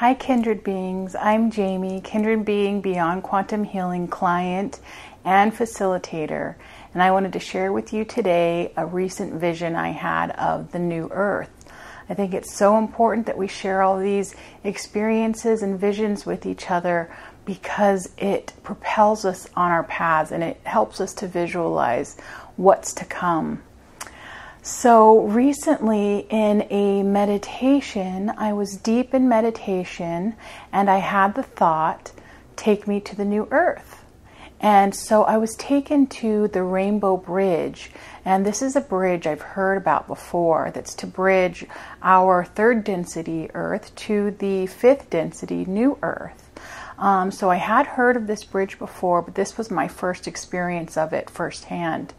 Hi Kindred Beings, I'm Jaime, Kindred Being Beyond Quantum Healing client and facilitator, and I wanted to share with you today a recent vision I had of the new earth. I think it's so important that we share all these experiences and visions with each other because it propels us on our paths and it helps us to visualize what's to come. So recently in a meditation, I was deep in meditation and I had the thought, take me to the new earth. And so I was taken to the Rainbow Bridge, and this is a bridge I've heard about before that's to bridge our third density earth to the fifth density new earth. So I had heard of this bridge before, but this was my first experience of it firsthand.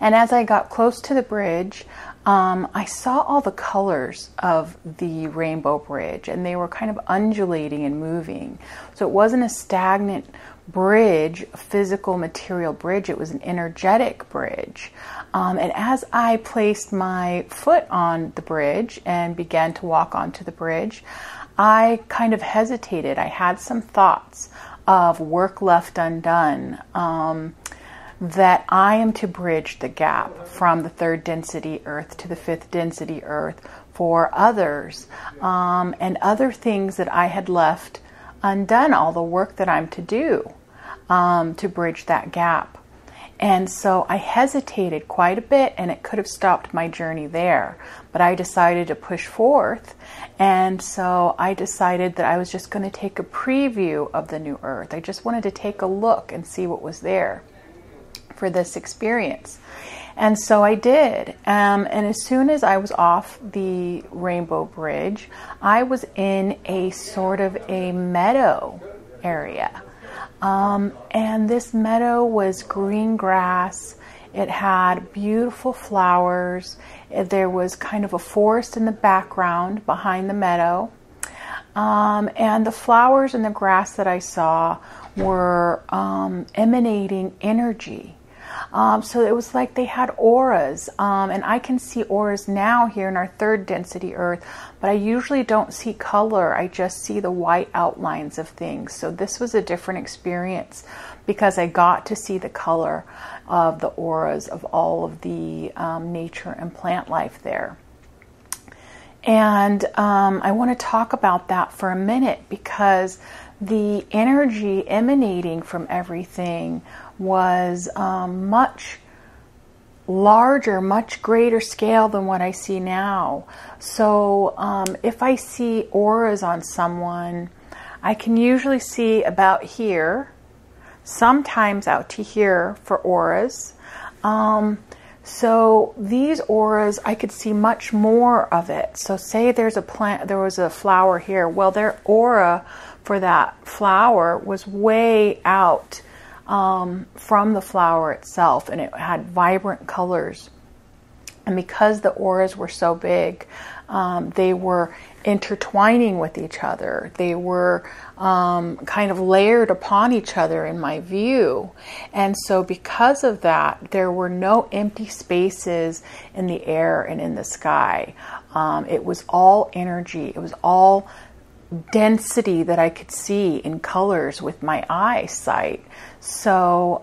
And as I got close to the bridge, I saw all the colors of the Rainbow Bridge, and they were kind of undulating and moving. So it wasn't a stagnant bridge, a physical material bridge, it was an energetic bridge. And as I placed my foot on the bridge and began to walk onto the bridge, I kind of hesitated. I had some thoughts of work left undone, that I am to bridge the gap from the third density earth to the fifth density earth for others, and other things that I had left undone, all the work that I'm to do to bridge that gap. And so I hesitated quite a bit, and it could have stopped my journey there, but I decided to push forth. And so I decided that I was just going to take a preview of the new earth. I just wanted to take a look and see what was there for this experience. And so I did. And as soon as I was off the Rainbow Bridge, I was in a sort of a meadow area. And this meadow was green grass. It had beautiful flowers. There was kind of a forest in the background behind the meadow. And the flowers and the grass that I saw were emanating energy. So it was like they had auras, and I can see auras now here in our third density earth, but I usually don't see color. I just see the white outlines of things. So this was a different experience because I got to see the color of the auras of all of the nature and plant life there. And I want to talk about that for a minute because the energy emanating from everything was much larger, much greater scale than what I see now. So if I see auras on someone, I can usually see about here, sometimes out to here for auras. So these auras, I could see much more of it. So say there's a plant, there was a flower here. Well, their aura for that flower was way out from the flower itself, and it had vibrant colors. And because the auras were so big, they were intertwining with each other. They were kind of layered upon each other in my view. And so because of that, there were no empty spaces in the air and in the sky. It was all energy. It was all density that I could see in colors with my eyesight. So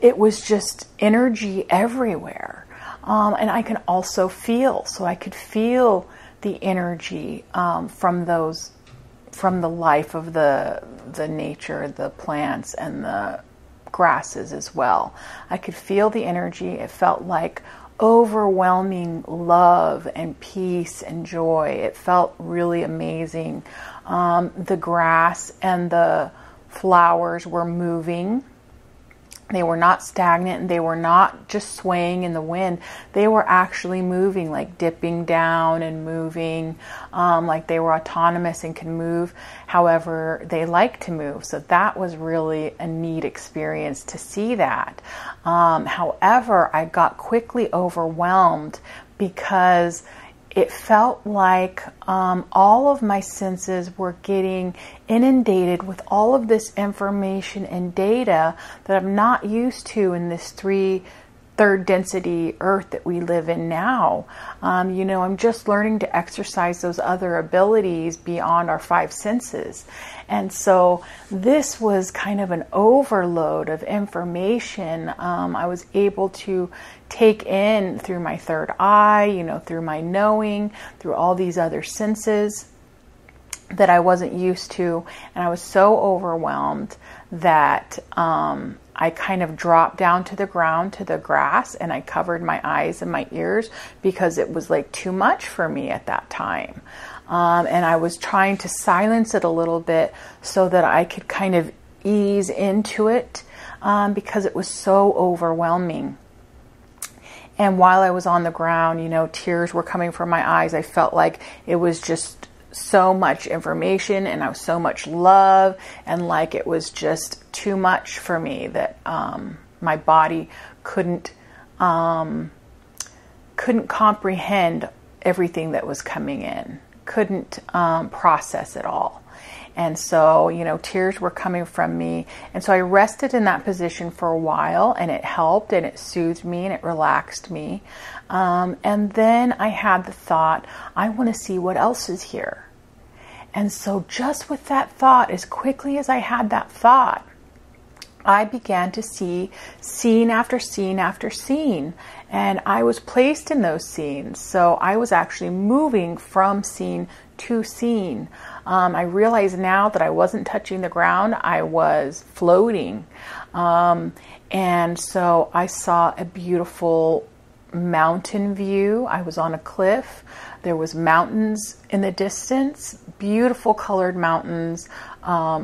it was just energy everywhere. And I can also feel, so I could feel the energy from the life of the nature, the plants and the grasses as well. I could feel the energy. It felt like overwhelming love and peace and joy. It felt really amazing. The grass and the flowers were moving. They were not stagnant, and they were not just swaying in the wind. They were actually moving, like dipping down and moving, like they were autonomous and can move however they like to move. So that was really a neat experience to see that. However, I got quickly overwhelmed because it felt like all of my senses were getting inundated with all of this information and data that I'm not used to in this third density earth that we live in now. I'm just learning to exercise those other abilities beyond our five senses. And so this was kind of an overload of information I was able to take in through my third eye, through my knowing, through all these other senses that I wasn't used to. And I was so overwhelmed that I kind of dropped down to the ground, to the grass, and I covered my eyes and my ears because it was like too much for me at that time. And I was trying to silence it a little bit so that I could kind of ease into it because it was so overwhelming. And while I was on the ground, tears were coming from my eyes. I felt like it was just so much information and I was so much love, and like it was just too much for me that my body couldn't comprehend everything that was coming in, couldn't process it all. And so, tears were coming from me. And so I rested in that position for a while, and it helped and it soothed me and it relaxed me. And then I had the thought, I want to see what else is here. And so just with that thought, as quickly as I had that thought, I began to see scene after scene after scene. And I was placed in those scenes. So I was actually moving from scene to scene. I realize now that I wasn't touching the ground, I was floating. And so I saw a beautiful mountain view. I was on a cliff. There was mountains in the distance, beautiful colored mountains,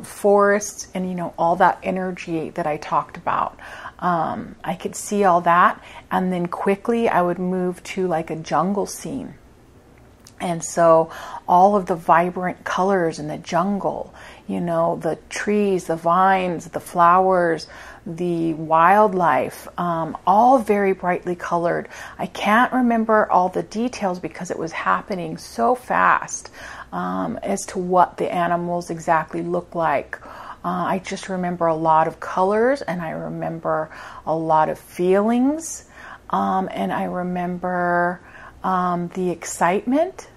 forests, and all that energy that I talked about. I could see all that, and then quickly I would move to like a jungle scene. And so all of the vibrant colors in the jungle, the trees, the vines, the flowers, the wildlife, all very brightly colored. I can't remember all the details because it was happening so fast as to what the animals exactly look like. I just remember a lot of colors, and I remember a lot of feelings, and I remember the excitement.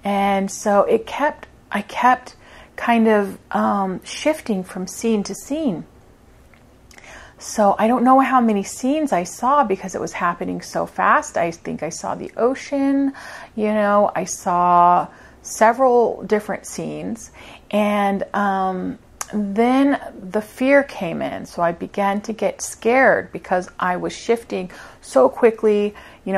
And so I kept kind of shifting from scene to scene. So I don't know how many scenes I saw because it was happening so fast. I think I saw the ocean, I saw several different scenes. And then the fear came in. So I began to get scared because I was shifting so quickly,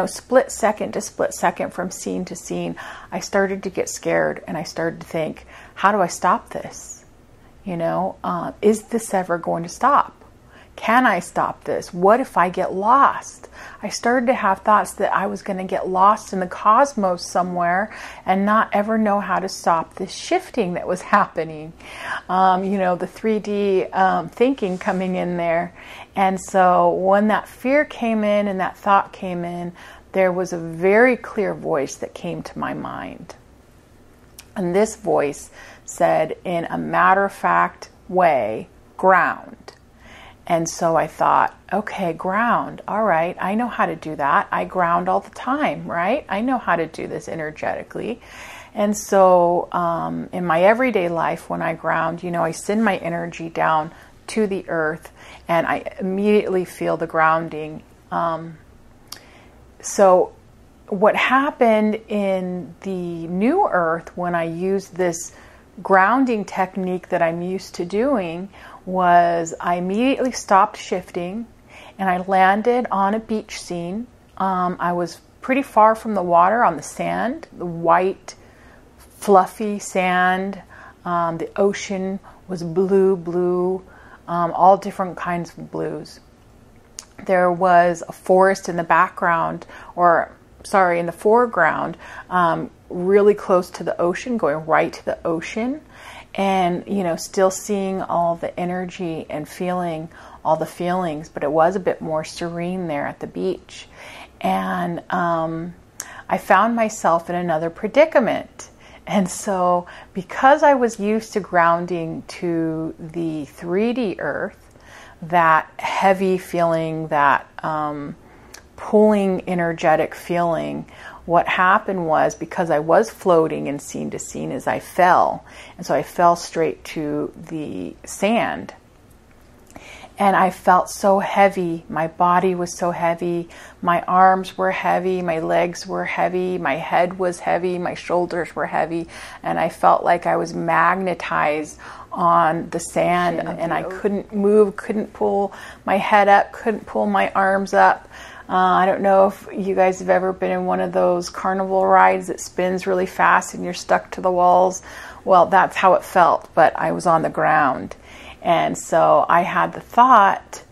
split second to split second from scene to scene. I started to get scared, and I started to think, how do I stop this? Is this ever going to stop? Can I stop this? What if I get lost? I started to have thoughts that I was going to get lost in the cosmos somewhere and not ever know how to stop this shifting that was happening. The 3D thinking coming in there. And so when that fear came in and that thought came in, there was a very clear voice that came to my mind. And this voice said, in a matter-of-fact way, ground. And so I thought, okay, ground. All right, I know how to do that. I ground all the time, right? I know how to do this energetically. And so in my everyday life, when I ground, I send my energy down to the earth, and I immediately feel the grounding. So what happened in the new earth when I used this grounding technique that I'm used to doing was I immediately stopped shifting, and I landed on a beach scene. I was pretty far from the water, on the sand, the white, fluffy sand. The ocean was blue, all different kinds of blues. There was a forest in the background, in the foreground, really close to the ocean, going right to the ocean. And, still seeing all the energy and feeling all the feelings, but it was a bit more serene there at the beach. And I found myself in another predicament. And so because I was used to grounding to the 3D earth, that heavy feeling, that pulling energetic feeling. What happened was, because I was floating in scene to scene, as I fell. And so I fell straight to the sand. And I felt so heavy. My body was so heavy. My arms were heavy. My legs were heavy. My head was heavy. My shoulders were heavy. And I felt like I was magnetized on the sand. And I couldn't move, couldn't pull my head up, couldn't pull my arms up. I don't know if you guys have ever been in one of those carnival rides that spins really fast and you're stuck to the walls. Well, that's how it felt, but I was on the ground. And so I had the thought,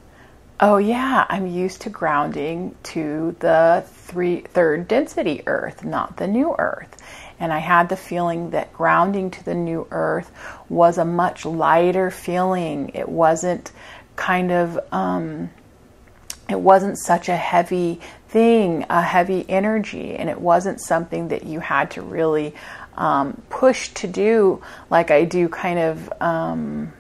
oh yeah, I'm used to grounding to the third density Earth, not the new Earth. And I had the feeling that grounding to the new Earth was a much lighter feeling. It wasn't kind of, it wasn't such a heavy thing, a heavy energy, and it wasn't something that you had to really push to do like I do kind of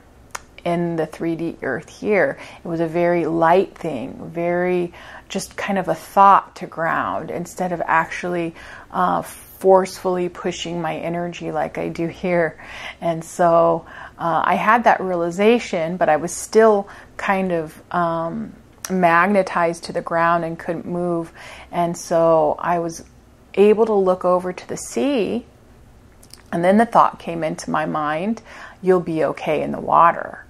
in the 3D Earth here. It was a very light thing, very just kind of a thought to ground instead of actually forcefully pushing my energy like I do here. And so I had that realization, but I was still kind of magnetized to the ground and couldn't move. And so I was able to look over to the sea, and then the thought came into my mind, you'll be okay in the water.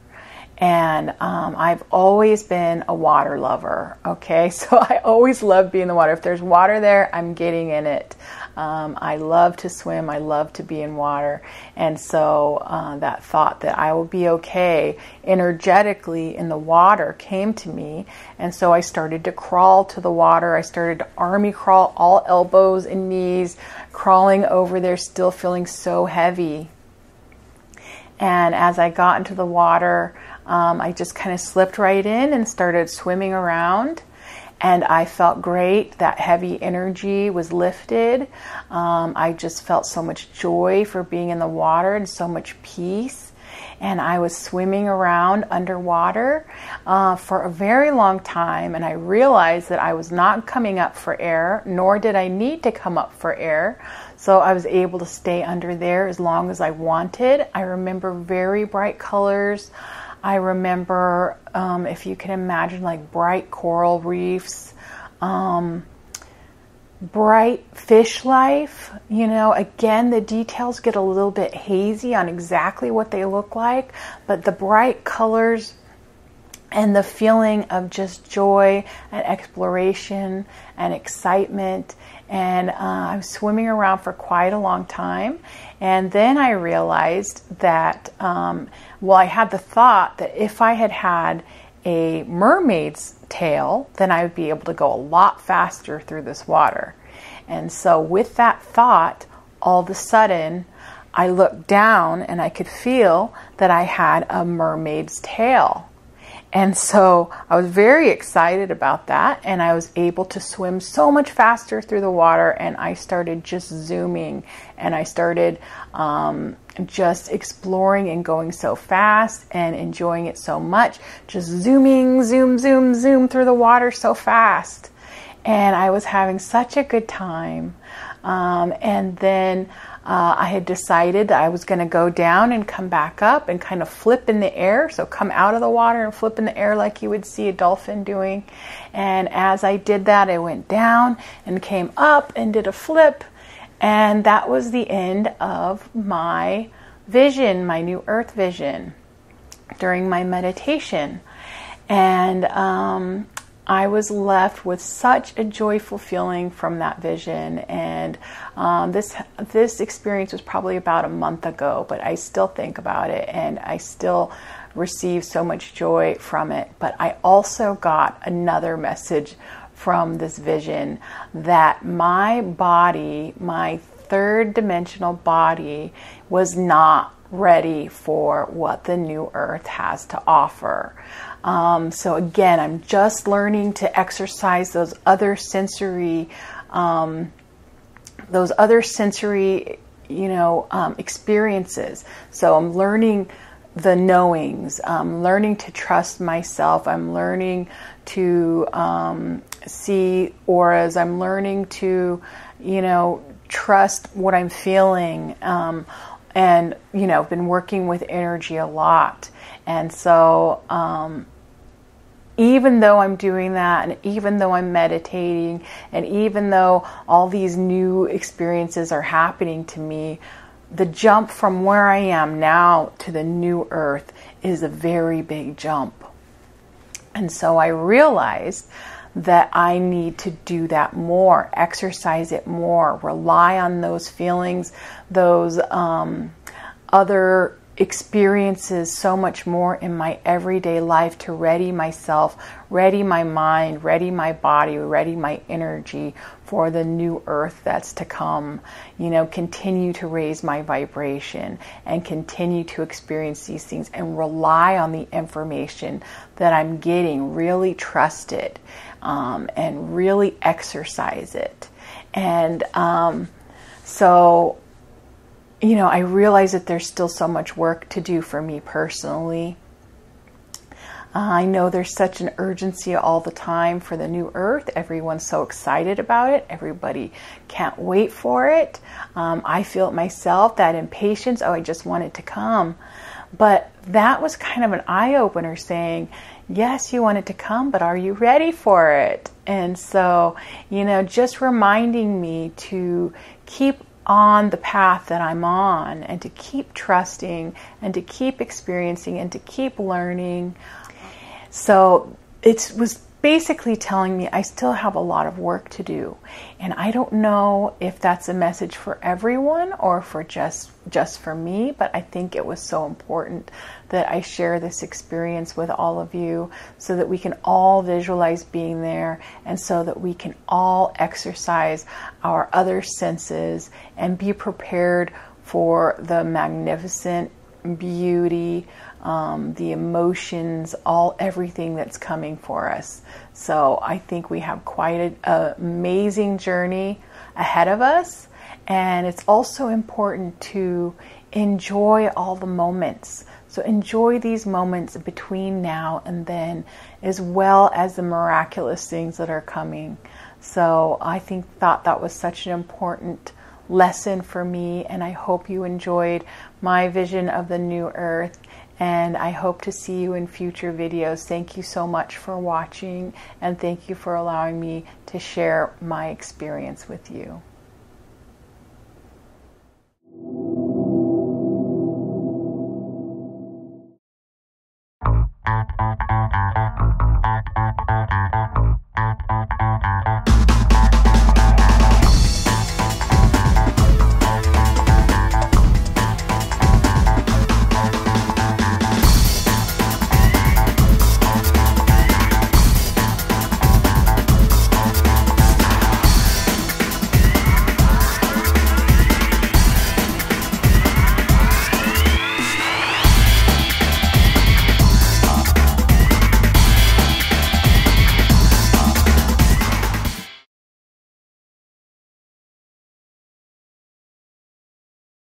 And I've always been a water lover, okay? So I always love being in the water. If there's water there, I'm getting in it. I love to swim. I love to be in water. And so that thought that I will be okay energetically in the water came to me. And so I started to crawl to the water. I started to army crawl, all elbows and knees, crawling over there, still feeling so heavy. And as I got into the water, I just kind of slipped right in and started swimming around. And I felt great. That heavy energy was lifted. I just felt so much joy for being in the water and so much peace. And I was swimming around underwater for a very long time. And I realized that I was not coming up for air, nor did I need to come up for air. So I was able to stay under there as long as I wanted. I remember very bright colors. I remember, if you can imagine, like bright coral reefs, bright fish life. You know, again, the details get a little bit hazy on exactly what they look like, but the bright colors and the feeling of just joy and exploration and excitement. And I was swimming around for quite a long time. And then I realized that, well, I had the thought that if I had had a mermaid's tail, then I would be able to go a lot faster through this water. And so with that thought, all of a sudden, I looked down and I could feel that I had a mermaid's tail. And so I was very excited about that, and I was able to swim so much faster through the water, and I started just zooming, and I started just exploring and going so fast and enjoying it so much, just zooming, zoom, zoom, zoom through the water so fast. And I was having such a good time. And then I had decided that I was going to go down and come back up and kind of flip in the air. So come out of the water and flip in the air like you would see a dolphin doing. And as I did that, I went down and came up and did a flip. And that was the end of my vision, my new earth vision during my meditation. And I was left with such a joyful feeling from that vision. And this experience was probably about a month ago, but I still think about it and I still receive so much joy from it. But I also got another message from this vision that my body, my third dimensional body, was not ready for what the new earth has to offer. So again, I'm just learning to exercise those other sensory, experiences. So I'm learning the knowings. I'm learning to trust myself. I'm learning to see auras. I'm learning to, trust what I'm feeling. And, been working with energy a lot. And so, even though I'm doing that, and even though I'm meditating, and even though all these new experiences are happening to me, the jump from where I am now to the new earth is a very big jump. And so I realized that I need to do that more, exercise it more, rely on those feelings, those other experiences so much more in my everyday life to ready myself, ready my mind, ready my body, ready my energy for the new earth that's to come. Continue to raise my vibration and continue to experience these things and rely on the information that I'm getting, really trust it, and really exercise it. And so I realize that there's still so much work to do for me personally. I know there's such an urgency all the time for the new earth. Everyone's so excited about it. Everybody can't wait for it. I feel it myself, that impatience. Oh, I just want it to come. But that was kind of an eye-opener, saying, yes, you want it to come, but are you ready for it? And so, just reminding me to keep on the path that I'm on, and to keep trusting, and to keep experiencing, and to keep learning. So it was basically telling me I still have a lot of work to do. And I don't know if that's a message for everyone or for just for me, but I think it was so important that I share this experience with all of you so that we can all visualize being there, and so that we can all exercise our other senses and be prepared for the magnificent beauty, the emotions, everything that's coming for us. So I think we have quite an amazing journey ahead of us. And it's also important to enjoy all the moments. So enjoy these moments between now and then, as well as the miraculous things that are coming. So I thought that was such an important lesson for me, and I hope you enjoyed my vision of the new earth, and I hope to see you in future videos. Thank you so much for watching, and thank you for allowing me to share my experience with you.